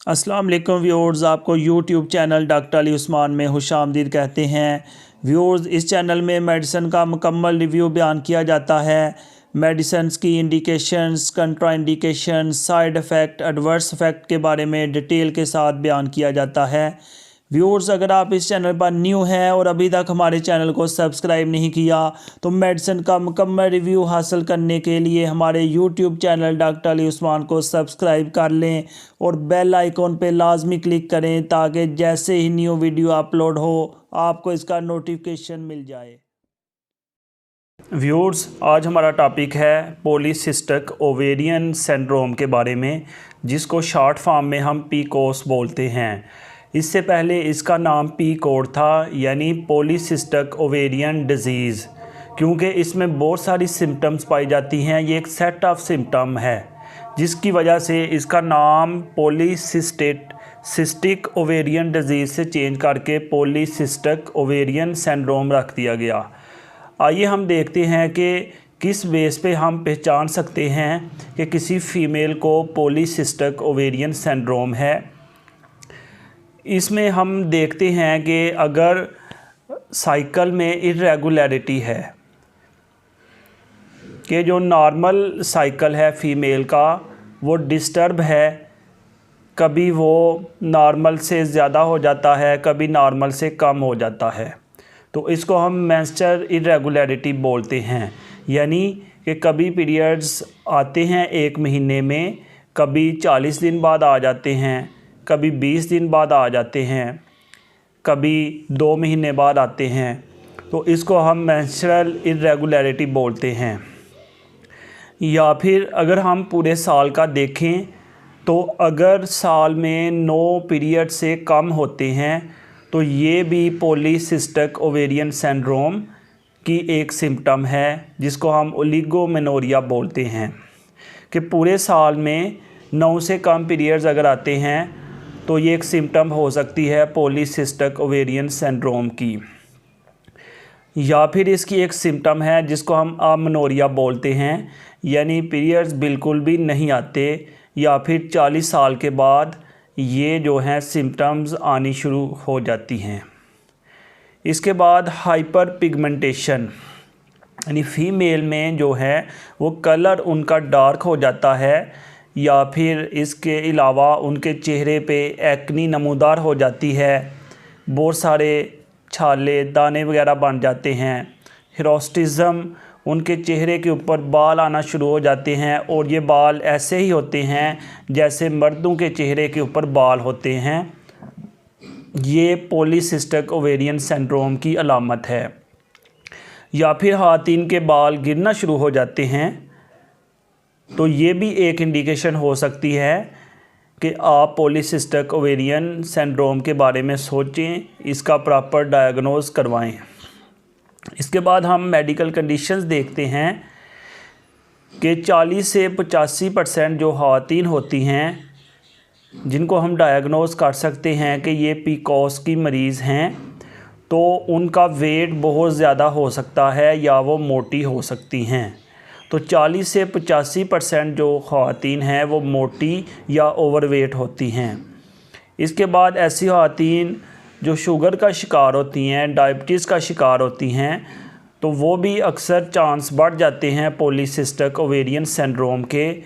अस्सलाम वालेकुम व्यूअर्स, आपको YouTube channel doctor Ali Usman में खुशामदीद कहते हैं। व्यूअर्स, इस चैनल में मेडिसिन का मुकम्मल रिव्यू बयान किया जाता है। मेडिसिन की indications, contraindication, side effect, adverse effect के बारे में डिटेल के साथ बयान किया जाता है। व्यूअर्स, अगर आप इस चैनल पर न्यू हैं और अभी तक हमारे चैनल को सब्सक्राइब नहीं किया तो मेडिसिन का मुकम्मल रिव्यू हासिल करने के लिए हमारे YouTube channel doctor Ali Usman को सब्सक्राइब कर लें और बेल आइकॉन पे लाजमी क्लिक करें ताकि जैसे ही न्यू वीडियो अपलोड हो आपको इसका नोटिफिकेशन मिल जाए। व्यूअर्स, आज हमारा टॉपिक है पॉलीसिस्टिक ओवेरियन सिंड्रोम के बारे में, जिसको शॉर्ट फॉर्म में हम पीकोस बोलते हैं। इससे पहले इसका नाम पीकोड था, यानी पॉलीसिस्टिक ओवेरियन डिजीज़, क्योंकि इसमें बहुत सारी सिम्टम्स पाई जाती हैं। ये एक सेट ऑफ सिम्टम है जिसकी वजह से इसका नाम पॉलीसिस्टिक ओवेरियन डिजीज़ से चेंज करके पॉलीसिस्टिक ओवेरियन सिंड्रोम रख दिया गया। आइए हम देखते हैं कि किस बेस पे हम पहचान सकते हैं कि किसी फ़ीमेल को पॉलीसिस्टिक ओवेरियन सिंड्रोम है। इसमें हम देखते हैं कि अगर साइकिल में इरेगुलरिटी है, कि जो नॉर्मल साइकिल है फ़ीमेल का वो डिस्टर्ब है, कभी वो नॉर्मल से ज़्यादा हो जाता है, कभी नॉर्मल से कम हो जाता है, तो इसको हम मेंस्ट्रुअल इरेगुलरिटी बोलते हैं। यानी कि कभी पीरियड्स आते हैं एक महीने में, कभी 40 दिन बाद आ जाते हैं, कभी 20 दिन बाद आ जाते हैं, कभी 2 महीने बाद आते हैं, तो इसको हम मेंस्ट्रुअल इरेगुलरिटी बोलते हैं। या फिर अगर हम पूरे साल का देखें तो अगर साल में 9 पीरियड से कम होते हैं तो ये भी पॉलीसिस्टिक ओवेरियन सिंड्रोम की एक सिम्टम है, जिसको हम ओलिगोमेनोरिया बोलते हैं। कि पूरे साल में 9 से कम पीरियड्स अगर आते हैं तो ये एक सिम्टम हो सकती है पॉलीसिस्टिक ओवेरियन सिंड्रोम की। या फिर इसकी एक सिम्टम है जिसको हम अमेनोरिया बोलते हैं, यानी पीरियड्स बिल्कुल भी नहीं आते, या फिर 40 साल के बाद ये जो हैं सिम्टम्स आनी शुरू हो जाती हैं। इसके बाद हाइपर पिगमेंटेशन, यानी फ़ीमेल में जो है वो कलर उनका डार्क हो जाता है, या फिर इसके अलावा उनके चेहरे पे एक्नी नमूदार हो जाती है, बहुत सारे छाले दाने वगैरह बन जाते हैं। हिरोस्टिज्म, उनके चेहरे के ऊपर बाल आना शुरू हो जाते हैं, और ये बाल ऐसे ही होते हैं जैसे मर्दों के चेहरे के ऊपर बाल होते हैं। ये पॉलीसिस्टिक ओवेरियन सिंड्रोम की अलामत है। या फिर ख़वातीन के बाल गिरना शुरू हो जाते हैं, तो ये भी एक इंडिकेशन हो सकती है कि आप पॉलीसिस्टिक ओवेरियन सिंड्रोम के बारे में सोचें, इसका प्रॉपर डायग्नोज करवाएं। इसके बाद हम मेडिकल कंडीशंस देखते हैं कि 40 से 85% जो ख़वातीन होती हैं जिनको हम डायग्नोज कर सकते हैं कि ये पीकोस की मरीज़ हैं, तो उनका वेट बहुत ज़्यादा हो सकता है या वो मोटी हो सकती हैं। तो 40 से 85% जो ख़वातीन हैं वो मोटी या ओवरवेट होती हैं। इसके बाद ऐसी ख़वातीन जो शुगर का शिकार होती हैं, डायबिटीज़ का शिकार होती हैं, तो वो भी अक्सर चांस बढ़ जाते हैं पॉलीसिस्टिक ओवेरियन सिंड्रोम के।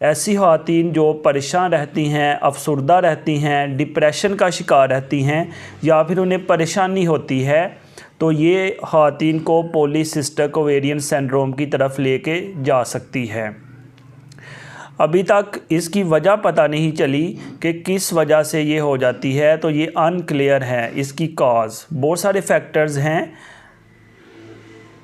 ऐसी ख़वातीन जो परेशान रहती हैं, अफसरदा रहती हैं, डिप्रेशन का शिकार रहती हैं, या फिर उन्हें परेशानी होती है, तो ये ख़वातीन को पॉलीसिस्टिक ओवेरियन सिंड्रोम की तरफ लेके जा सकती है। अभी तक इसकी वजह पता नहीं चली कि किस वजह से ये हो जाती है, तो ये अनक्लियर है इसकी कॉज। बहुत सारे फैक्टर्स हैं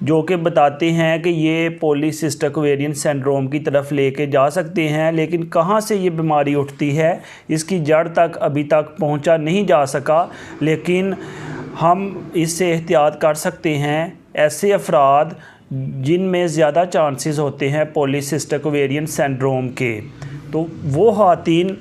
जो कि बताते हैं कि ये पॉलीसिस्टिक ओवेरियन सिंड्रोम की तरफ लेके जा सकते हैं, लेकिन कहाँ से ये बीमारी उठती है इसकी जड़ तक अभी तक पहुंचा नहीं जा सका। लेकिन हम इससे एहतियात कर सकते हैं ऐसे अफराद जिनमें ज़्यादा चांसेस होते हैं पॉलीसिस्टिक ओवेरियन सिंड्रोम के। तो वो ख़वातीन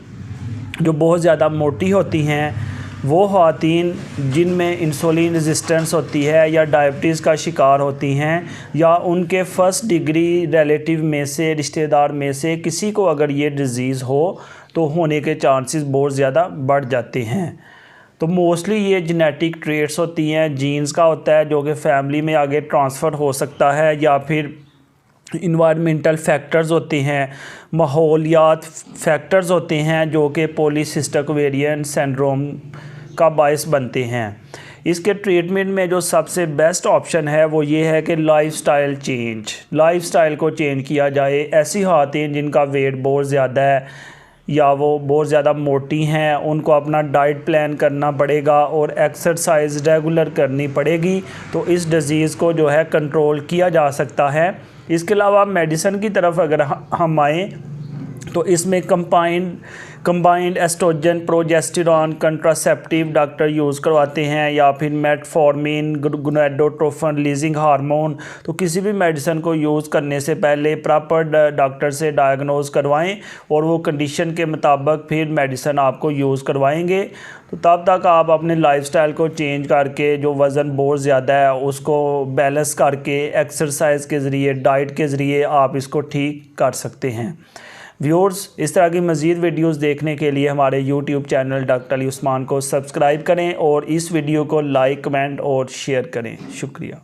जो बहुत ज़्यादा मोटी होती हैं, वो ख़वातीन जिनमें इंसुलिन रेजिस्टेंस होती है या डायबिटीज़ का शिकार होती हैं, या उनके फर्स्ट डिग्री रिलेटिव में से, रिश्तेदार में से किसी को अगर ये डिज़ीज़ हो, तो होने के चांसेस बहुत ज़्यादा बढ़ जाते हैं। तो मोस्टली ये जेनेटिक ट्रेट्स होती हैं, जीन्स का होता है जो कि फैमिली में आगे ट्रांसफ़र हो सकता है, या फिर इन्वायरमेंटल फैक्टर्स होते हैं, माहौलियात फैक्टर्स होते हैं जो कि पॉलीसिस्टिक ओवेरियन सिंड्रोम का बायस बनते हैं। इसके ट्रीटमेंट में जो सबसे बेस्ट ऑप्शन है वो ये है कि लाइफस्टाइल को चेंज किया जाए। ऐसी खातें जिनका वेट बहुत ज़्यादा है या वो बहुत ज़्यादा मोटी हैं, उनको अपना डाइट प्लान करना पड़ेगा और एक्सरसाइज रेगुलर करनी पड़ेगी, तो इस डिज़ीज़ को जो है कंट्रोल किया जा सकता है। इसके अलावा मेडिसिन की तरफ अगर हम आएँ तो इसमें combined estrogen, progesterone, contraceptive doctor use करवाते हैं, या फिर मेटफॉर्मिन, गोनाडोट्रोफिन रिलीजिंग हार्मोन। तो किसी भी मेडिसिन को यूज़ करने से पहले प्रॉपर डॉक्टर से डायग्नोज करवाएं और वो कंडीशन के मुताबिक फिर मेडिसिन आपको यूज़ करवाएंगे। तो तब तक आप अपने लाइफस्टाइल को चेंज करके जो वज़न बहुत ज़्यादा है उसको बैलेंस करके एक्सरसाइज के ज़रिए, डाइट के ज़रिए आप इसको ठीक कर सकते हैं। व्यूअर्स, इस तरह की मज़ीद वीडियोस देखने के लिए हमारे YouTube channel doctor Ali Usman को सब्सक्राइब करें और इस वीडियो को लाइक, कमेंट और शेयर करें। शुक्रिया।